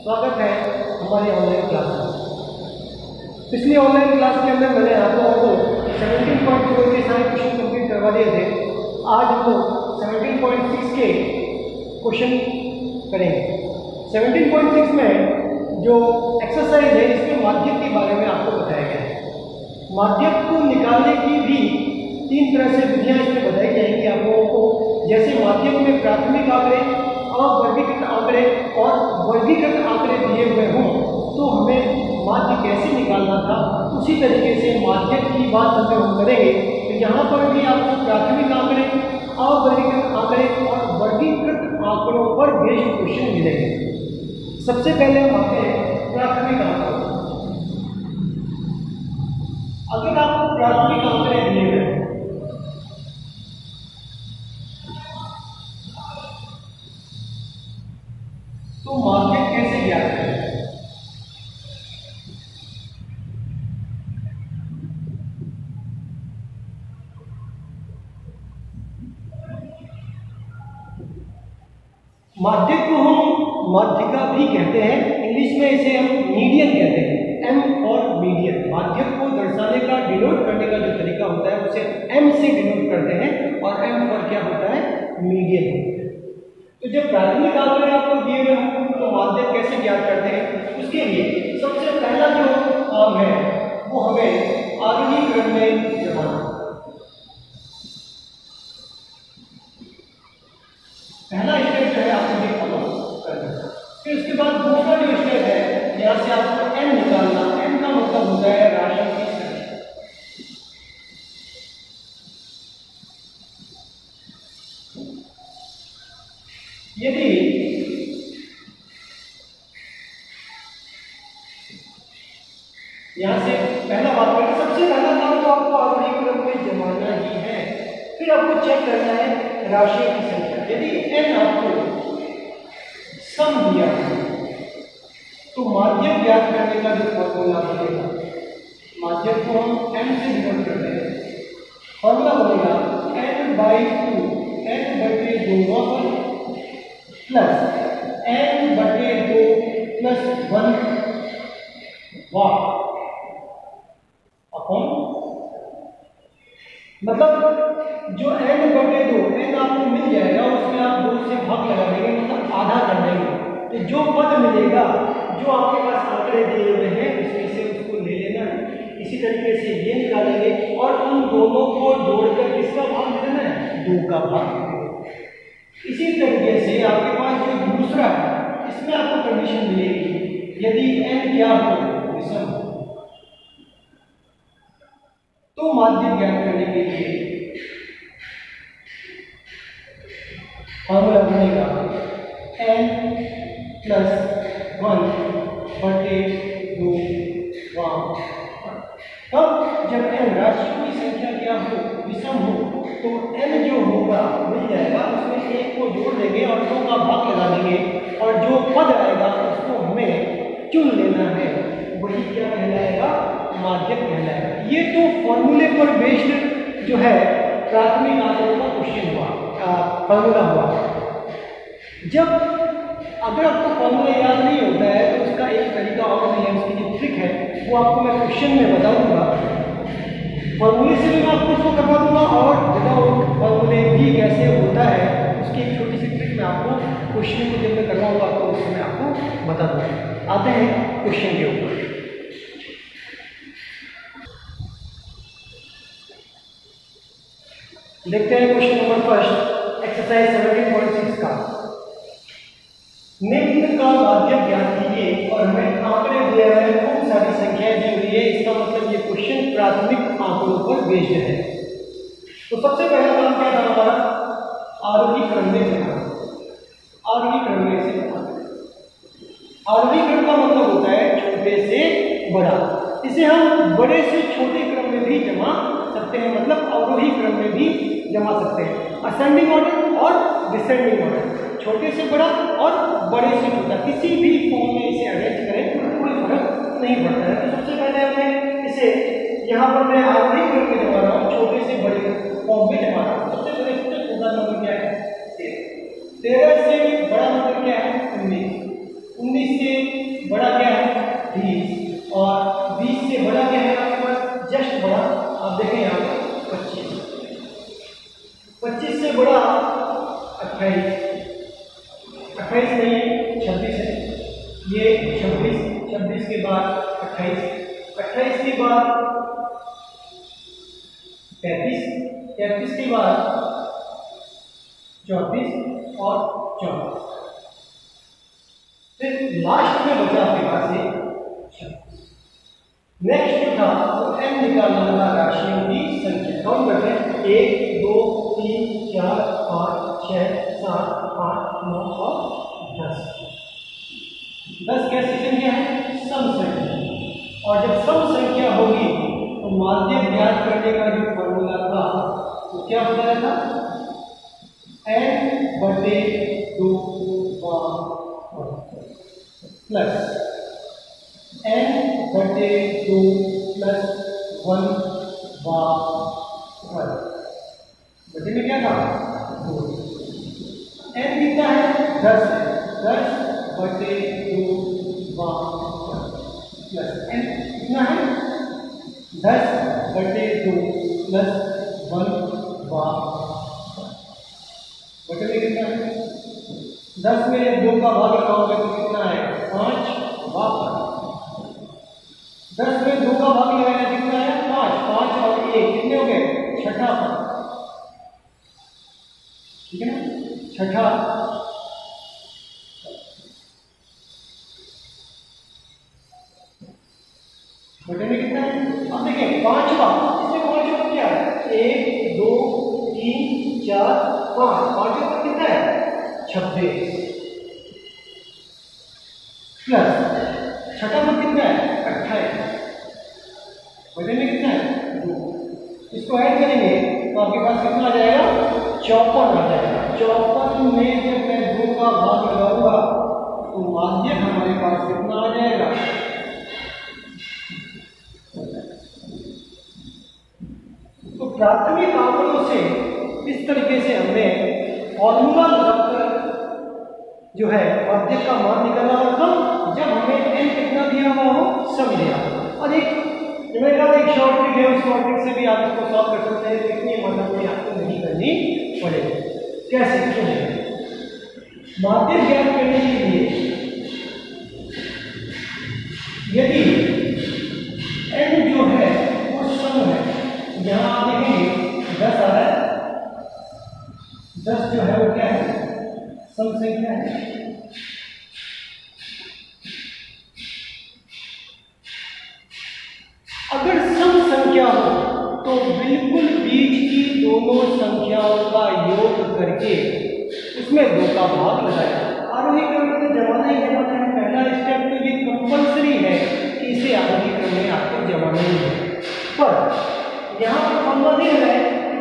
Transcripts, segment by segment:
स्वागत है हमारी ऑनलाइन क्लास में। पिछली ऑनलाइन क्लास के अंदर मैंने आप लोगों को 17.4 के सारे क्वेश्चन कंप्लीट करवा दिए थे। आज हम लोग 17.6 के क्वेश्चन करेंगे। 17.6 में जो एक्सरसाइज है इसमें माध्यक के बारे में आपको बताया गया है। माध्यक को निकालने की भी 3 तरह से विधियाँ इसमें बताई जाएंगी आप लोगों को। जैसे माध्यक में प्राथमिक आंकड़े, अवर्गीकृत आंकड़े और वर्गीकृत आंकड़े दिए हुए हों तो हमें माध्य कैसे निकालना था, उसी तरीके से माध्यक की बात हम करेंगे। तो यहाँ पर भी आपको प्राथमिक आंकड़े, अवर्गीकृत आंकड़े और वर्गीकृत आंकड़ों पर बेस्ड क्वेश्चन मिलेंगे। सबसे पहले हम आते हैं प्राथमिक आंकड़े। अगर आपको प्राथमिक आंकड़े दिए गए तो माध्यक कैसे ज्ञात करें? माध्यक को हम माध्यिका भी कहते हैं, इंग्लिश में इसे हम मीडियन कहते हैं। एम और मीडियन, माध्यक को दर्शाने का, डिनोट करने का जो तरीका होता है उसे एम से डिनोट करते हैं और एम पर क्या होता है? मीडियन। तो जब प्राथमिक आंकड़े आपको दिए हुए हों तो माध्यक कैसे ज्ञात करते हैं? उसके लिए सबसे पहला जो काम है वो हमें आरोही क्रम में जमाना। पहला स्टेप जो है आपको ये फॉलो करना है। फिर उसके बाद दूसरा जो स्टेप है, यहाँ से आपको एन निकालना। एन का मतलब होता है राशि की संख्या। यदि यहाँ से पहला बात करें, सबसे पहला काम तो आपको आरोही क्रम में जमाना ही है। फिर आपको चेक करना है राशियों की संख्या। यदि n आपको सम दिया तो माध्यक ज्ञात करने का जो फॉर्मूला बनेगा, माध्यक को हम m से डिनोट करते हैं। फॉर्मूला बनेगा n/2, n/2 plus n/2 plus 1 वाट अपॉन, मतलब जो n/2 n आपको मिल जाएगा उसमें आप 2 से भाग लगा देंगे, मतलब आधा कर देंगे। तो जो पद मिलेगा, जो आपके पास आंकड़े दिए हुए हैं उसमें से उसको ले लेना है। इसी तरीके से ये निकालेंगे और उन दोनों को जोड़कर किसका भाग देना है? 2 का भाग। इसी तरीके से आपके पास जो दूसरा है इसमें आपको कंडीशन मिलेगी, यदि n क्या हो? विषम हो, तो माध्यक ज्ञात करने के लिए फॉर्मूला बनेगा n + 1/2। तब जब n राशियों की संख्या क्या हो? विषम हो, तो n जो होगा मिल जाएगा, उसमें 1 को जोड़ देंगे और 2 का भाग लगा देंगे और जो पद आएगा उसको हमें चुन लेना है। वही क्या कहलाएगा? माध्यक कहलाएगा। ये तो फॉर्मूले पर बेस्ड जो है प्राथमिक आंकड़ों का क्वेश्चन हुआ, फॉर्मूला हुआ। जब अगर आपको फॉर्मूला याद नहीं होता है तो उसका एक तरीका और नहीं है, उसकी जो ट्रिक है वो आपको मैं क्वेश्चन में बता दूंगा। फॉर्मूले से भी मैं आपको उसको करवा दूंगा और विदाउट फॉर्मूले भी कैसे होता है उसकी एक छोटी सी ट्रिक मैं आपको क्वेश्चन को जब मैं करवाऊंगा तो उसमें आपको बता दूंगा। आते हैं क्वेश्चन के ऊपर। देखते हैं क्वेश्चन नंबर फर्स्ट, एक्सरसाइज 17.6 का। निम्न का माध्यक ज्ञात कीजिए और हमें आंकड़े दिए हुए हैं, खूब सारी संख्याएं दी हुई है। इसका मतलब ये क्वेश्चन प्राथमिक आंकड़ों पर बेस्ड है। तो सबसे पहला काम क्या था हमारा? आरोही क्रम में जमाना। आरोही क्रम में से आरोही क्रम का मतलब होता है छोटे से बड़ा। इसे हम बड़े से छोटे क्रम में भी जमा सकते हैं, मतलब अवरोही क्रम में भी जमा सकते हैं। असेंडिंग ऑर्डर और डिसेंडिंग ऑर्डर, छोटे से बड़ा और बड़े से छोटा, किसी भी फॉर्म में इसे अरेंज करें तो कोई फर्क नहीं पड़ता है। तो सबसे पहले हमें इसे यहाँ पर मैं आरोही क्रम में जमा रहा हूँ, छोटे से बड़े फॉर्म में जमा रहा हूँ। सबसे बड़े से छोटा नंबर क्या है? 13 से बड़ा नंबर क्या है? 19 से 28 नहीं है, 26 है, ये 26 के बाद 28 के बाद 33 के बाद 34 और 34, फिर लास्ट में बचा आपके पास ये 26। नेक्स्ट जो था वो m निकालना था राशियों की संख्या। काउंट करते हैं 1 2 3 4 5 6 7 8 9 और 10। 10 कैसी संख्या है? सम संख्या। और जब सम संख्या होगी तो माध्य ज्ञात करने का जो फॉर्मूला था वो क्या बताया था? n/2 प्लस n/2 प्लस 1 बटे में क्या था? 2। n कितना है? 10 है। 10/2 प्लस n कितना है? 10/2 प्लस 1 बटे में कितना है? 10 में 2 का भाग लगाओगे तो कितना है? 5 10 में 2 का भाग लगाना कितना है? 5 और 1 कितने हो गए? छठा पद, ठीक है ना? छठा बटे में कितना है? अब देखिए पांचवा, इसमें पांचवा क्या है? 1 2 3 4 5, पांचवा पद कितना है? 26 प्लस छठा पद कितना है? 28 बटे में कितना है? 2। इसको ऐड करेंगे तो आपके पास कितना आ जाएगा? 54 आ जाएगा। 54 में जब मैं 2 का भाग लगाऊंगा तो माध्य हमारे पास कितना आ जाएगा? तो प्राथमिक आंकड़ों से इस तरीके से हमने फॉर्मूला लगाकर जो है माध्य का मान निकालना होगा जब हमें n कितना दिया हुआ हो? सम दिया। और एक शॉर्ट ट्रिक है, उस शॉर्ट ट्रिक से भी आप इसको सॉल्व कर सकते हैं। इतनी मदद में आपको नहीं करनी पड़ेगी। कैसे? माध्य ज्ञात करने के लिए यदि n जो है वो सम है, यहाँ आप देखेंगे 10 आ रहा है, 10 जो है वो क्या है? सम संख्या है। अगर सम संख्या हो तो बिल्कुल बीच की दोनों संख्याओं का योग करके उसमें 2 का भाग लगाया। आरोही क्रम में जमाना ही जमाना है। पहला स्टेप तो ये कंपल्सरी है कि इसे आरोही क्रम में आपको जमाना ही है। पर यहाँ पर फॉर्मूला नहीं है,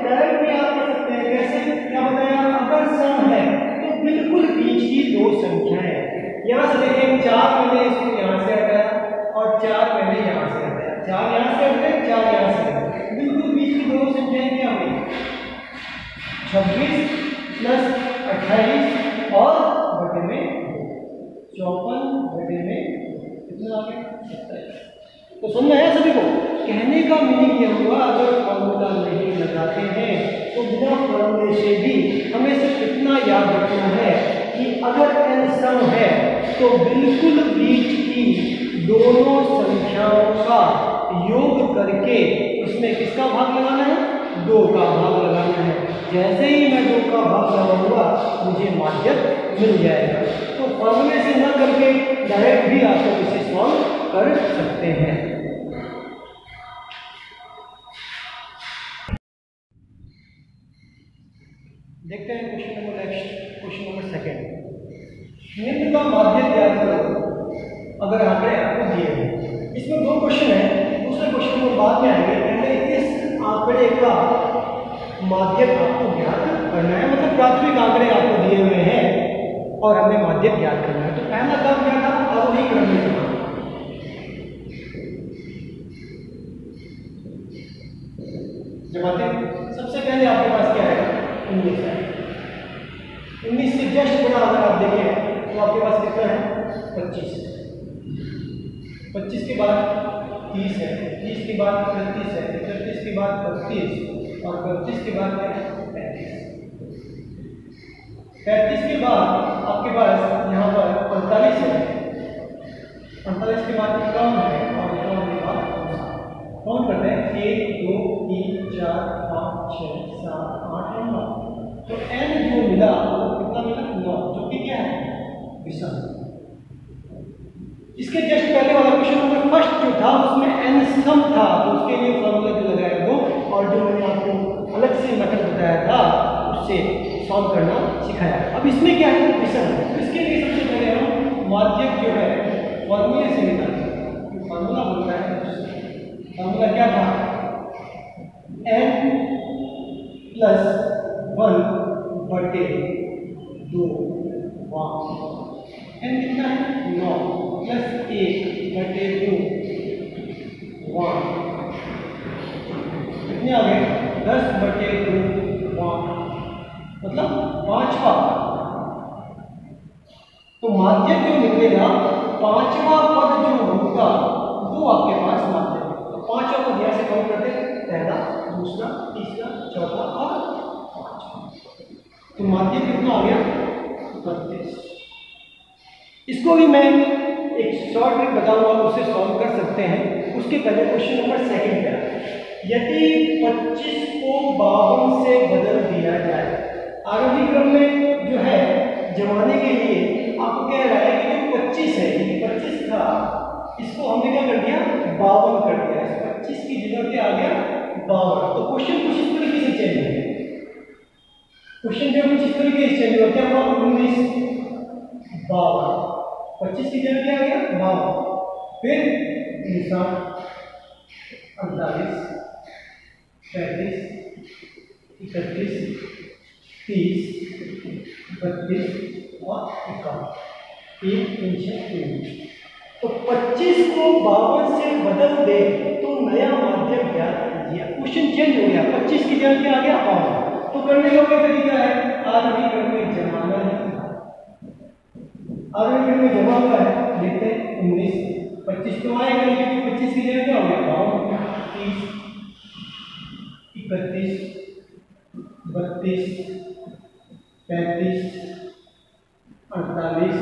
डायरेक्ट भी आप कर सकते हैं। कैसे? क्या बताया? अगर सम है तो बिल्कुल बीच की 2 संख्याएं, यहाँ से देखें 4 मैंने इसको यहाँ से हटाया और 4 मैंने यहाँ से हटाया, 4 यहाँ से हटे, 4 यहाँ से हटे, बिल्कुल बीच की 2 संख्याएं क्या हुई? 26 प्लस 28 और बटे में 54 बटे में कितना आ गया? 27। तो समझ आया सभी को? कहने का मीनिंग ये हुआ, अगर फॉर्मूला नहीं लगाते हैं तो बिना फॉर्मूले से भी हमें सिर्फ इतना याद रखना है कि अगर n सम है तो बिल्कुल बीच की दोनों संख्याओं का योग करके उसमें किसका भाग लगाना है? 2 का भाग लगाना है। जैसे ही मैं 2 का भाग लगाऊंगा मुझे माध्य मिल जाएगा। तो फॉर्मूले से न करके डायरेक्ट भी आप लोग इसे सॉल्व कर सकते हैं। देखते हैं question number next, question number 2। निम्न का माध्य ज्ञात करो अगर आंकड़े आपको दिए हैं। इसमें 2 क्वेश्चन है, दूसरे क्वेश्चन में बाद में आएंगे। पहले इस आंकड़े का माध्य आपको ज्ञात करना है, मतलब प्राथमिक आंकड़े आपको दिए हुए हैं और हमें माध्य ज्ञात करना है। तो पहला काम क्या था? आरोही क्रम में था। जब आते सबसे पहले आपके पास क्या है? 19 है। 19 से जस्ट बड़ा अगर आप देखें तो आपके पास कितना है? 25 है। 25 के बाद 30 है, 30 के बाद 31 है, 31 के बाद 32 और 32 के बाद 35। 35 के बाद आपके पास यहाँ पर 45 है, 45 के बाद 51 है और 51 के बाद काउंट करते हैं 1 2 3 4 5 6 7 8 और 9। तो n जो मिला वो कितना मिला 9, जो कि क्या है विषम। इसके जस्ट पहले वाला क्वेश्चन नंबर फर्स्ट जो था उसमें n सम था, तो उसके लिए फॉर्मूला जो लगाया वो और जो मैंने आपको अलग से मेथड बताया था उससे सॉल्व करना सिखाया। अब इसमें क्या है विषम है, तो इसके लिए सबसे पहले हम माध्यक जो है फॉर्मूले से निकालेंगे। फॉर्मूला बोलता है, फॉर्मूला क्या था n प्लस 1 बटे 2 n कितना है 9 प्लस 1 बटे 2 1 कितने आ गए 10 बटे 2 1 मतलब 5वां। तो माध्यक जो निकलेगा 5वां पद जो होगा वो आपके पास माध्यक है। तो 5वां पद यहाँ से काउंट करते हैं, पहला दूसरा तीसरा चौथा और 5वां। तो माध्यक कितना आ गया 32। इसको भी मैं एक शॉर्ट ट्रिक बताऊंगा, उससे सॉल्व कर सकते हैं। उसके पहले क्वेश्चन नंबर सेकंड है, यदि 25 को 52 से बदल दिया जाए। आरोही क्रम में जो है जमाने के लिए आपको कह रहा है कि जो 25 है, ये 25 था, इसको हमने क्या कर दिया 52 कर दिया। 25 की जगह पे आ गया 52। तो क्वेश्चन कुछ इस तरीके से चेंज है, क्वेश्चन जो कुछ इस तरीके से चेंज हुआ, क्या हुआ 19 52, 25 की जगह क्या आ गया 52, फिर 59 48 35 31 30 32 और 51। तो 25 को 52 से बदल दे तो नया माध्यक ज्ञात कीजिए। क्वेश्चन चेंज हो गया, 25 की जगह क्या आ गया 52। तो करने का क्या तरीका है, आरोही क्रम में जमाना है। आरोही क्रम में जमा हुआ है, लिखते हैं 19 25 तो आएगा, लेकिन 25 की जगह क्या हो गया 52 30 31 32 35 48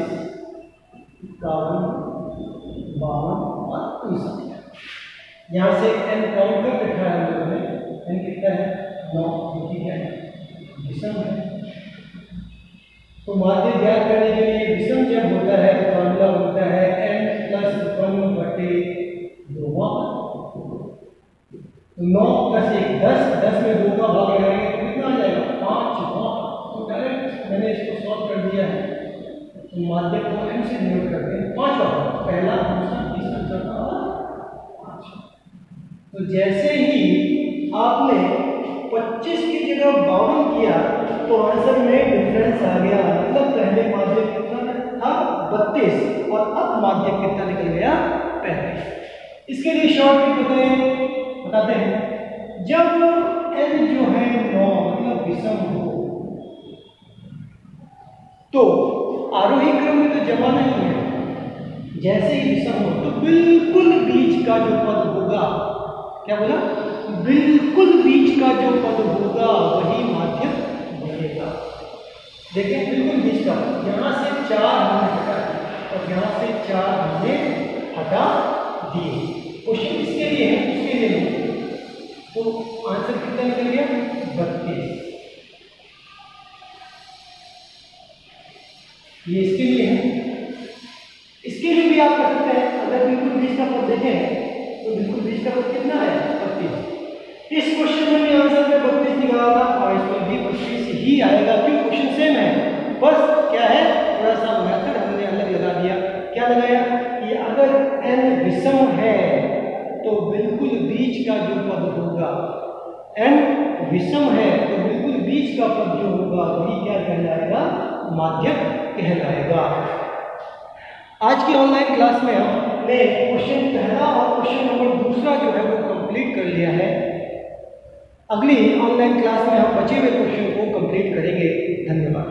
51 52 और 59। यहाँ से n काउंट कर बैठा है हम लोगों ने, n कितना है 9, जो कि क्या है विषम है। तो माध्य ज्ञात करने के लिए विषम जब होता है तो फॉर्मूला होता है n प्लस 1 बटे 2। 9 प्लस 1 10, 10 में 2 का भाग लगाएंगे तो कितना आ जाएगा 5। तो डायरेक्ट मैंने इसको सॉल्व कर दिया है। तो माध्य को n से डिनोट करते हैं 5वां, पहला दूसरा तीसरा चौथा और 5। तो जैसे ही आपने 25 की जगह 52 किया तो आंसर में डिफरेंस आ गया, मतलब पहले माध्य कितना था 32 और अब माध्य कितना निकल गया 35। इसके लिए शॉर्ट ट्रिक बताते हैं। जब n जो है 9 मतलब विषम हो तो आरोही क्रम में तो जमा नहीं है, जैसे ही विषम हो तो बिल्कुल बीच का जो पद होगा, क्या बोला बिल्कुल बीच का जो पद होगा वही माध्यक बनेगा। देखिए बिल्कुल बीच का, यहाँ से 4 हमने हटा दिए और यहाँ से 4 हमने हटा दिए। क्वेश्चन इसके लिए है, इसके लिए नहीं। तो आंसर कितना निकल गया 32। ये इसके लिए है। इसके लिए भी आप कर सकते हैं, अगर बिल्कुल बीच का पद देखें तो बिल्कुल बीच का पद कितना है 32। इस क्वेश्चन में भी आंसर में 32 निकाला था और इसमें भी 32 ही आएगा, क्यों क्वेश्चन सेम है। बस क्या है थोड़ा सा मेथड हमने अलग लगा दिया। क्या लगाया कि अगर n विषम है तो बिल्कुल बीच का जो पद होगा, n विषम है तो बिल्कुल बीच का पद जो होगा वही क्या कहलाएगा माध्यक कहलाएगा। आज की ऑनलाइन क्लास में हमने क्वेश्चन पहला और क्वेश्चन नंबर दूसरा जो है वो कंप्लीट कर लिया है। अगली ऑनलाइन क्लास में हम बचे हुए क्वेश्चन को कंप्लीट करेंगे। धन्यवाद।